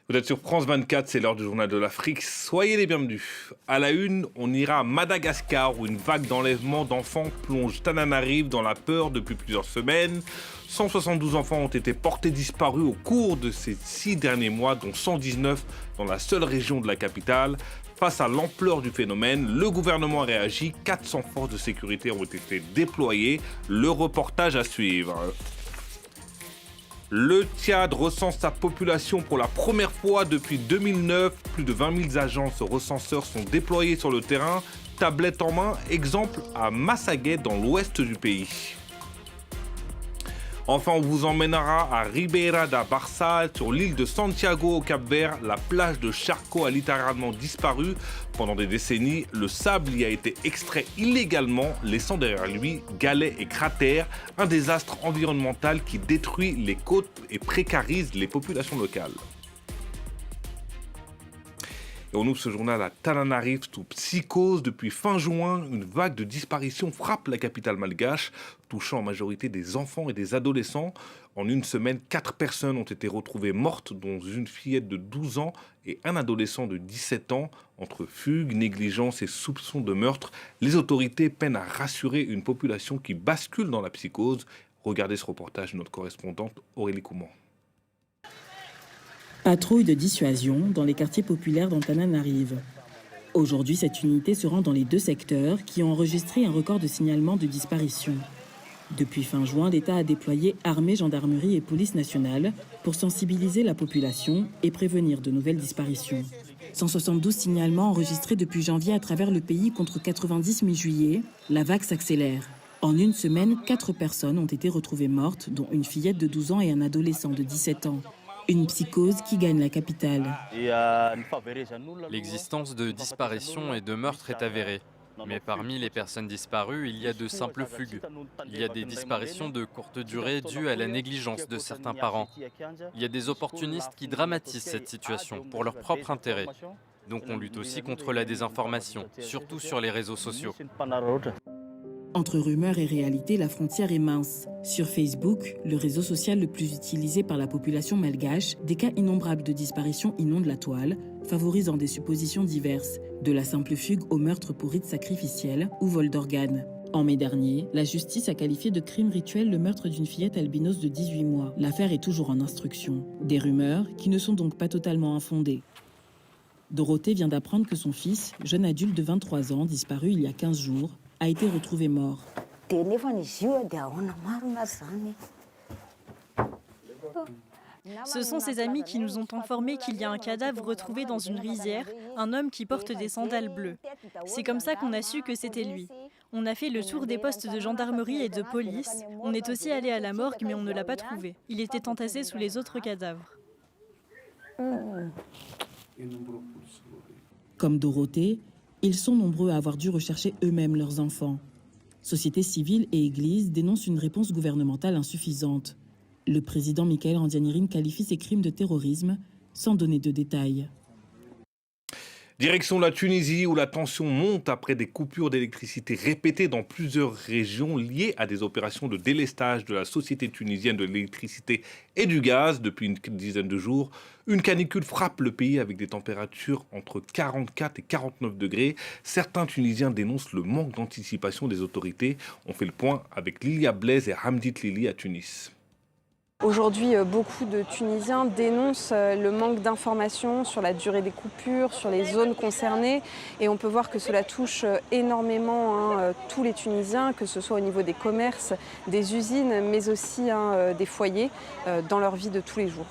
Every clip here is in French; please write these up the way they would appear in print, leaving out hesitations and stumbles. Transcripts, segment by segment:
Vous êtes sur France 24, c'est l'heure du journal de l'Afrique. Soyez les bienvenus. À la une, on ira à Madagascar où une vague d'enlèvement d'enfants plonge Tananarive dans la peur depuis plusieurs semaines. 172 enfants ont été portés disparus au cours de ces 6 derniers mois, dont 119 dans la seule région de la capitale. Face à l'ampleur du phénomène, le gouvernement a réagi. 400 forces de sécurité ont été déployées. Le reportage à suivre. Le Tchad recense sa population pour la première fois depuis 2009. Plus de 20 000 agences recenseurs sont déployés sur le terrain. Tablette en main, exemple à Massaguet dans l'ouest du pays. Enfin, on vous emmènera à Ribeira da Barça, sur l'île de Santiago au Cap-Vert. La plage de Charco a littéralement disparu. Pendant des décennies, le sable y a été extrait illégalement, laissant derrière lui galets et cratères, un désastre environnemental qui détruit les côtes et précarise les populations locales. Et on ouvre ce journal à Tananarive sous psychose. Depuis fin juin, une vague de disparitions frappe la capitale malgache, touchant en majorité des enfants et des adolescents. En une semaine, 4 personnes ont été retrouvées mortes, dont une fillette de 12 ans et un adolescent de 17 ans. Entre fugue, négligence et soupçons de meurtre, les autorités peinent à rassurer une population qui bascule dans la psychose. Regardez ce reportage de notre correspondante Aurélie Couman. Patrouille de dissuasion dans les quartiers populaires d'Antananarive. Aujourd'hui, cette unité se rend dans les 2 secteurs qui ont enregistré un record de signalement de disparition. Depuis fin juin, l'État a déployé armée, gendarmerie et police nationale pour sensibiliser la population et prévenir de nouvelles disparitions. 172 signalements enregistrés depuis janvier à travers le pays contre 90 mi-juillet. La vague s'accélère. En une semaine, 4 personnes ont été retrouvées mortes, dont une fillette de 12 ans et un adolescent de 17 ans. Une psychose qui gagne la capitale. L'existence de disparitions et de meurtres est avérée. Mais parmi les personnes disparues, il y a de simples fugues. Il y a des disparitions de courte durée dues à la négligence de certains parents. Il y a des opportunistes qui dramatisent cette situation pour leur propre intérêt. Donc on lutte aussi contre la désinformation, surtout sur les réseaux sociaux. Entre rumeurs et réalité, la frontière est mince. Sur Facebook, le réseau social le plus utilisé par la population malgache, des cas innombrables de disparition inondent la toile, favorisant des suppositions diverses, de la simple fugue au meurtre pour rite sacrificiel ou vol d'organes. En mai dernier, la justice a qualifié de crime rituel le meurtre d'une fillette albinos de 18 mois. L'affaire est toujours en instruction. Des rumeurs qui ne sont donc pas totalement infondées. Dorothée vient d'apprendre que son fils, jeune adulte de 23 ans, disparu il y a 15 jours, a été retrouvé mort. Ce sont ses amis qui nous ont informés qu'il y a un cadavre retrouvé dans une rizière, un homme qui porte des sandales bleues. C'est comme ça qu'on a su que c'était lui. On a fait le tour des postes de gendarmerie et de police. On est aussi allé à la morgue, mais on ne l'a pas trouvé. Il était entassé sous les autres cadavres. Comme Dorothée, ils sont nombreux à avoir dû rechercher eux-mêmes leurs enfants. Société civile et Église dénoncent une réponse gouvernementale insuffisante. Le président Michael Randrianirine qualifie ces crimes de terrorisme sans donner de détails. Direction la Tunisie où la tension monte après des coupures d'électricité répétées dans plusieurs régions liées à des opérations de délestage de la Société tunisienne de l'électricité et du gaz depuis une dizaine de jours. Une canicule frappe le pays avec des températures entre 44 et 49 degrés. Certains Tunisiens dénoncent le manque d'anticipation des autorités. On fait le point avec Lilia Blaise et Hamdit Lili à Tunis. Aujourd'hui, beaucoup de Tunisiens dénoncent le manque d'informations sur la durée des coupures, sur les zones concernées. Et on peut voir que cela touche énormément tous les Tunisiens, que ce soit au niveau des commerces, des usines, mais aussi des foyers dans leur vie de tous les jours.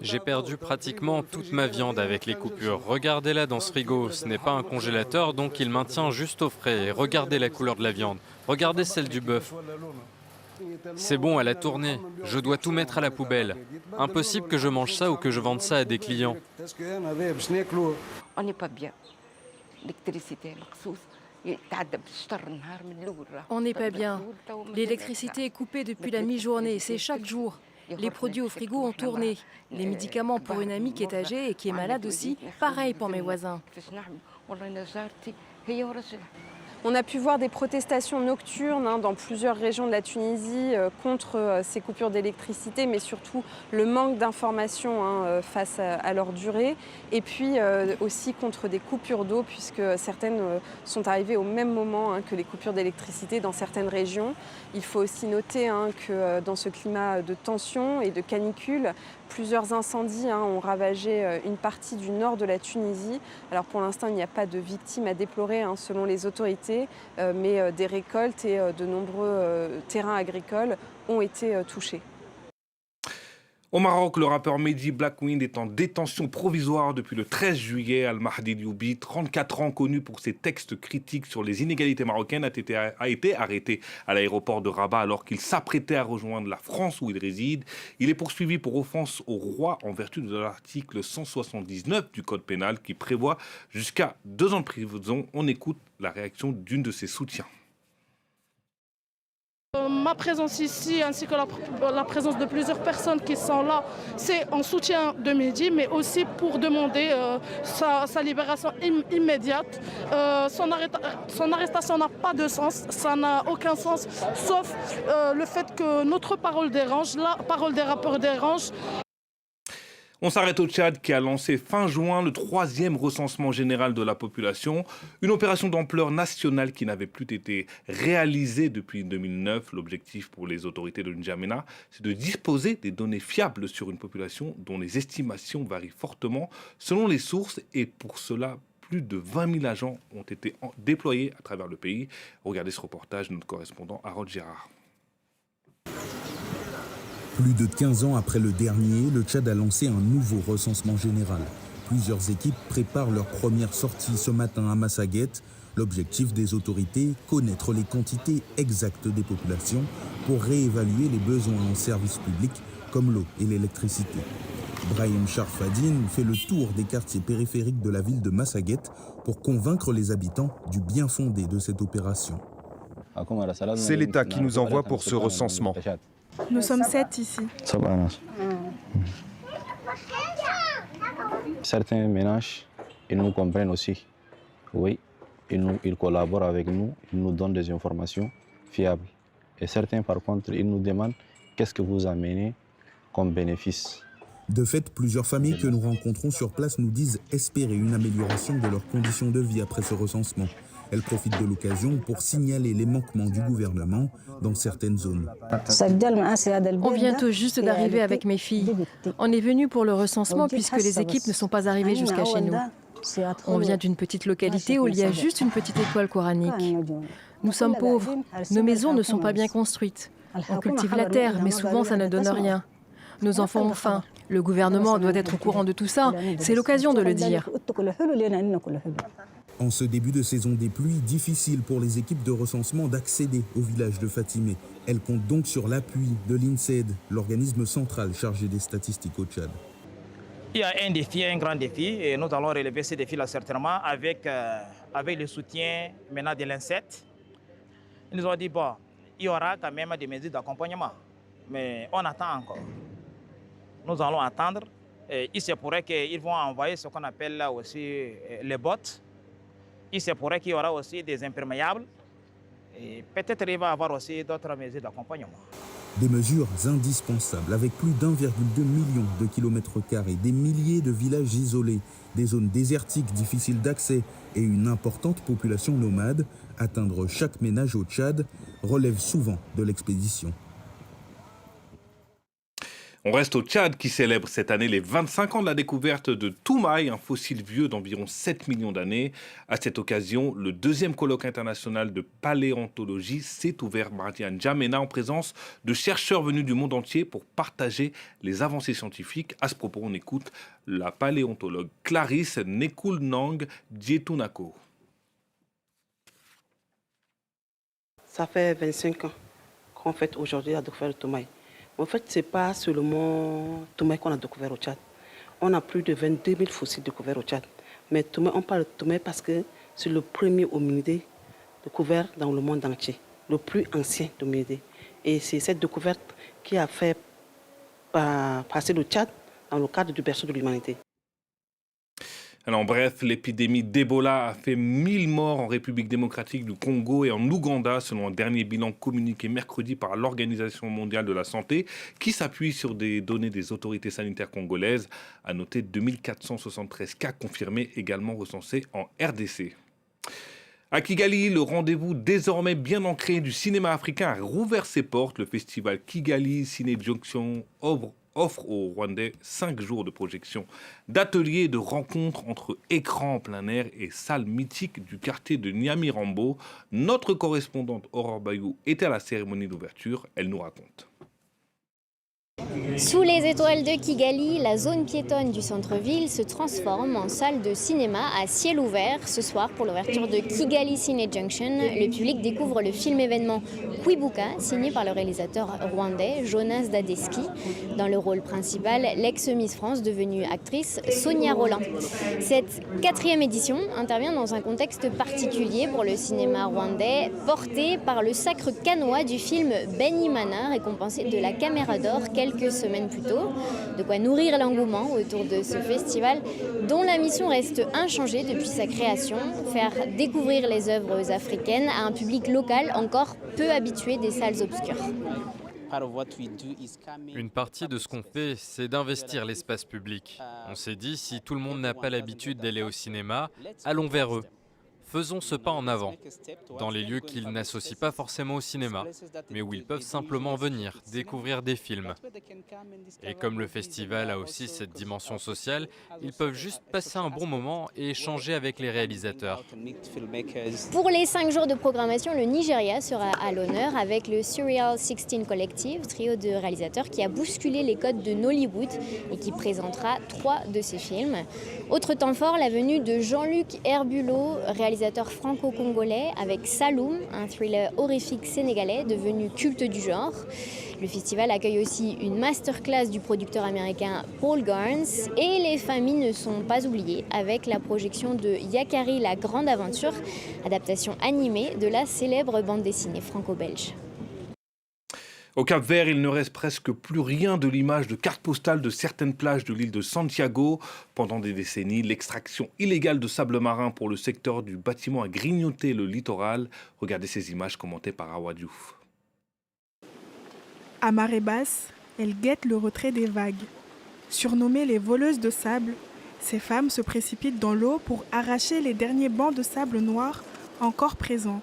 J'ai perdu pratiquement toute ma viande avec les coupures. Regardez-la dans ce frigo, ce n'est pas un congélateur, donc il maintient juste au frais. Et regardez la couleur de la viande, regardez celle du bœuf. C'est bon, elle a tourné. Je dois tout mettre à la poubelle. Impossible que je mange ça ou que je vende ça à des clients. On n'est pas bien. L'électricité, on n'est pas bien. L'électricité est coupée depuis la mi-journée, c'est chaque jour. Les produits au frigo ont tourné. Les médicaments pour une amie qui est âgée et qui est malade aussi, pareil pour mes voisins. On a pu voir des protestations nocturnes dans plusieurs régions de la Tunisie contre ces coupures d'électricité, mais surtout le manque d'informations face à leur durée. Et puis aussi contre des coupures d'eau, puisque certaines sont arrivées au même moment que les coupures d'électricité dans certaines régions. Il faut aussi noter que dans ce climat de tension et de canicule, plusieurs incendies ont ravagé une partie du nord de la Tunisie. Alors pour l'instant, il n'y a pas de victimes à déplorer selon les autorités, mais des récoltes et de nombreux terrains agricoles ont été touchés. Au Maroc, le rappeur Mehdi Blackwind est en détention provisoire depuis le 13 juillet. Al-Mahdi Dioubi, 34 ans, connu pour ses textes critiques sur les inégalités marocaines, a été arrêté à l'aéroport de Rabat alors qu'il s'apprêtait à rejoindre la France où il réside. Il est poursuivi pour offense au roi en vertu de l'article 179 du Code pénal qui prévoit jusqu'à 2 ans de prison. On écoute la réaction d'une de ses soutiens. Ma présence ici, ainsi que la présence de plusieurs personnes qui sont là, c'est en soutien de Mehdi, mais aussi pour demander sa libération immédiate. Son arrestation n'a pas de sens, ça n'a aucun sens, sauf le fait que notre parole dérange, la parole des rappeurs dérange. On s'arrête au Tchad qui a lancé fin juin le 3e recensement général de la population, une opération d'ampleur nationale qui n'avait plus été réalisée depuis 2009. L'objectif pour les autorités de N'Djamena, c'est de disposer des données fiables sur une population dont les estimations varient fortement selon les sources et pour cela, plus de 20 000 agents ont été déployés à travers le pays. Regardez ce reportage de notre correspondant Harold Gérard. Plus de 15 ans après le dernier, le Tchad a lancé un nouveau recensement général. Plusieurs équipes préparent leur première sortie ce matin à Massaguet. L'objectif des autorités, connaître les quantités exactes des populations pour réévaluer les besoins en services publics comme l'eau et l'électricité. Brahim Sharfadine fait le tour des quartiers périphériques de la ville de Massaguet pour convaincre les habitants du bien fondé de cette opération. C'est l'État qui nous envoie pour ce recensement. Nous sommes 7 ici. Certains ménages, ils nous comprennent aussi. Oui, ils collaborent avec nous, ils nous donnent des informations fiables. Et certains, par contre, ils nous demandent qu'est-ce que vous amenez comme bénéfice. De fait, plusieurs familles que nous rencontrons sur place nous disent espérer une amélioration de leurs conditions de vie après ce recensement. Elles profitent de l'occasion pour signaler les manquements du gouvernement dans certaines zones. On vient tout juste d'arriver avec mes filles. On est venu pour le recensement puisque les équipes ne sont pas arrivées jusqu'à chez nous. On vient d'une petite localité où il y a juste une petite école coranique. Nous sommes pauvres. Nos maisons ne sont pas bien construites. On cultive la terre, mais souvent ça ne donne rien. Nos enfants ont faim. Le gouvernement doit être au courant de tout ça. C'est l'occasion de le dire. En ce début de saison des pluies, difficile pour les équipes de recensement d'accéder au village de Fatimé. Elles comptent donc sur l'appui de l'INSED, l'organisme central chargé des statistiques au Tchad. Il y a un défi, un grand défi, et nous allons relever ce défi-là certainement avec le soutien maintenant de l'INSED. Ils nous ont dit, bon, il y aura quand même des mesures d'accompagnement, mais on attend encore. Nous allons attendre. Et il se pourrait qu'ils vont envoyer ce qu'on appelle là aussi les bots. Il se pourrait qu'il y aura aussi des imperméables. Et peut-être il va y avoir aussi d'autres mesures d'accompagnement. Des mesures indispensables avec plus d'1,2 million de kilomètres carrés, des milliers de villages isolés, des zones désertiques difficiles d'accès et une importante population nomade. Atteindre chaque ménage au Tchad relève souvent de l'expédition. On reste au Tchad qui célèbre cette année les 25 ans de la découverte de Toumaï, un fossile vieux d'environ 7 millions d'années. À cette occasion, le 2e colloque international de paléontologie s'est ouvert mardi à N'Djamena en présence de chercheurs venus du monde entier pour partager les avancées scientifiques. À ce propos, on écoute la paléontologue Clarisse Nekulnang Djetunako. Ça fait 25 ans qu'on fête aujourd'hui la découverte de Toumaï. En fait, ce n'est pas seulement Toumaï qu'on a découvert au Tchad. On a plus de 22 000 fossiles découverts au Tchad. Mais Toumaï, on parle de Toumaï parce que c'est le premier hominidé découvert dans le monde entier, le plus ancien hominidé. Et c'est cette découverte qui a fait passer le Tchad dans le cadre du berceau de l'humanité. Alors, en bref, l'épidémie d'Ebola a fait 1000 morts en République démocratique du Congo et en Ouganda, selon un dernier bilan communiqué mercredi par l'Organisation mondiale de la santé, qui s'appuie sur des données des autorités sanitaires congolaises. À noter 2473 cas confirmés, également recensés en RDC. À Kigali, le rendez-vous désormais bien ancré du cinéma africain a rouvert ses portes. Le festival Kigali Ciné Junction offre aux Rwandais 5 jours de projection, d'ateliers et de rencontres entre écrans en plein air et salles mythiques du quartier de Nyamirambo. Notre correspondante Aurore Bayou était à la cérémonie d'ouverture. Elle nous raconte. Sous les étoiles de Kigali, la zone piétonne du centre-ville se transforme en salle de cinéma à ciel ouvert. Ce soir, pour l'ouverture de Kigali Ciné Junction, le public découvre le film-événement Kwibuka, signé par le réalisateur rwandais Jonas Dadeski. Dans le rôle principal, l'ex-Miss France devenue actrice Sonia Rolland. Cette 4e édition intervient dans un contexte particulier pour le cinéma rwandais, porté par le sacre canois du film Benimana, récompensé de la Caméra d'Or quelques semaines plus tôt. De quoi nourrir l'engouement autour de ce festival dont la mission reste inchangée depuis sa création, faire découvrir les œuvres africaines à un public local encore peu habitué des salles obscures. Une partie de ce qu'on fait, c'est d'investir l'espace public. On s'est dit, si tout le monde n'a pas l'habitude d'aller au cinéma, allons vers eux. Faisons ce pas en avant, dans les lieux qu'ils n'associent pas forcément au cinéma, mais où ils peuvent simplement venir découvrir des films. Et comme le festival a aussi cette dimension sociale, ils peuvent juste passer un bon moment et échanger avec les réalisateurs. Pour les 5 jours de programmation, le Nigeria sera à l'honneur avec le Surreal 16 Collective, trio de réalisateurs qui a bousculé les codes de Nollywood et qui présentera 3 de ses films. Autre temps fort, la venue de Jean-Luc Herbulot, réalisateur franco-congolais, avec Saloum, un thriller horrifique sénégalais devenu culte du genre. Le festival accueille aussi une masterclass du producteur américain Paul Garns et les familles ne sont pas oubliées avec la projection de Yakari la Grande Aventure, adaptation animée de la célèbre bande dessinée franco-belge. Au Cap-Vert, il ne reste presque plus rien de l'image de carte postale de certaines plages de l'île de Santiago. Pendant des décennies, l'extraction illégale de sable marin pour le secteur du bâtiment a grignoté le littoral. Regardez ces images commentées par Awa Diouf. À marée basse, elles guettent le retrait des vagues. Surnommées les voleuses de sable, ces femmes se précipitent dans l'eau pour arracher les derniers bancs de sable noir encore présents.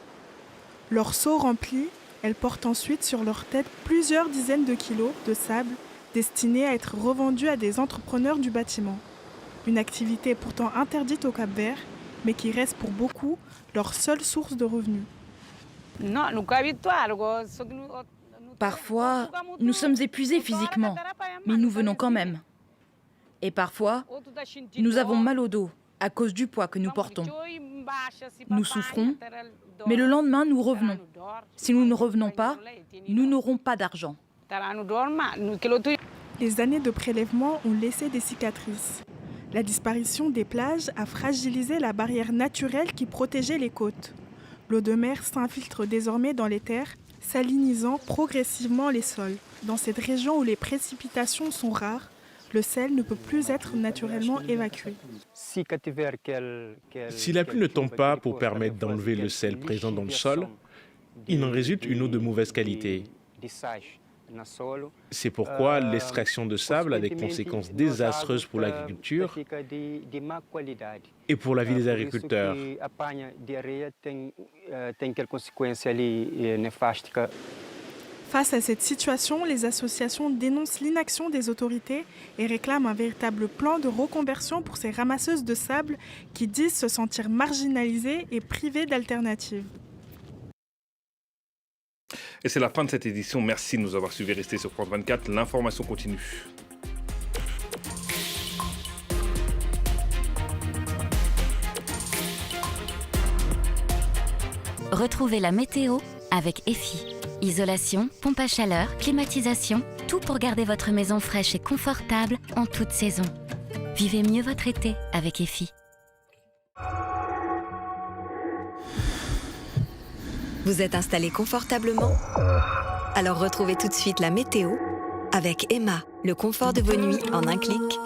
Leurs seaux remplis, elles portent ensuite sur leur tête plusieurs dizaines de kilos de sable destinés à être revendus à des entrepreneurs du bâtiment. Une activité pourtant interdite au Cap-Vert, mais qui reste pour beaucoup leur seule source de revenus. Parfois, nous sommes épuisés physiquement, mais nous venons quand même. Et parfois, nous avons mal au dos à cause du poids que nous portons. Nous souffrons, mais le lendemain, nous revenons. Si nous ne revenons pas, nous n'aurons pas d'argent. Les années de prélèvement ont laissé des cicatrices. La disparition des plages a fragilisé la barrière naturelle qui protégeait les côtes. L'eau de mer s'infiltre désormais dans les terres, salinisant progressivement les sols. Dans cette région où les précipitations sont rares, le sel ne peut plus être naturellement évacué. Si la pluie ne tombe pas pour permettre d'enlever le sel présent dans le sol, il en résulte une eau de mauvaise qualité. C'est pourquoi l'extraction de sable a des conséquences désastreuses pour l'agriculture et pour la vie des agriculteurs. Face à cette situation, les associations dénoncent l'inaction des autorités et réclament un véritable plan de reconversion pour ces ramasseuses de sable qui disent se sentir marginalisées et privées d'alternatives. Et c'est la fin de cette édition. Merci de nous avoir suivis. Restez sur France 24. L'information continue. Retrouvez la météo avec EFI. Isolation, pompe à chaleur, climatisation, tout pour garder votre maison fraîche et confortable en toute saison. Vivez mieux votre été avec EFI. Vous êtes installé confortablement ? Alors retrouvez tout de suite la météo avec Emma, le confort de vos nuits en un clic.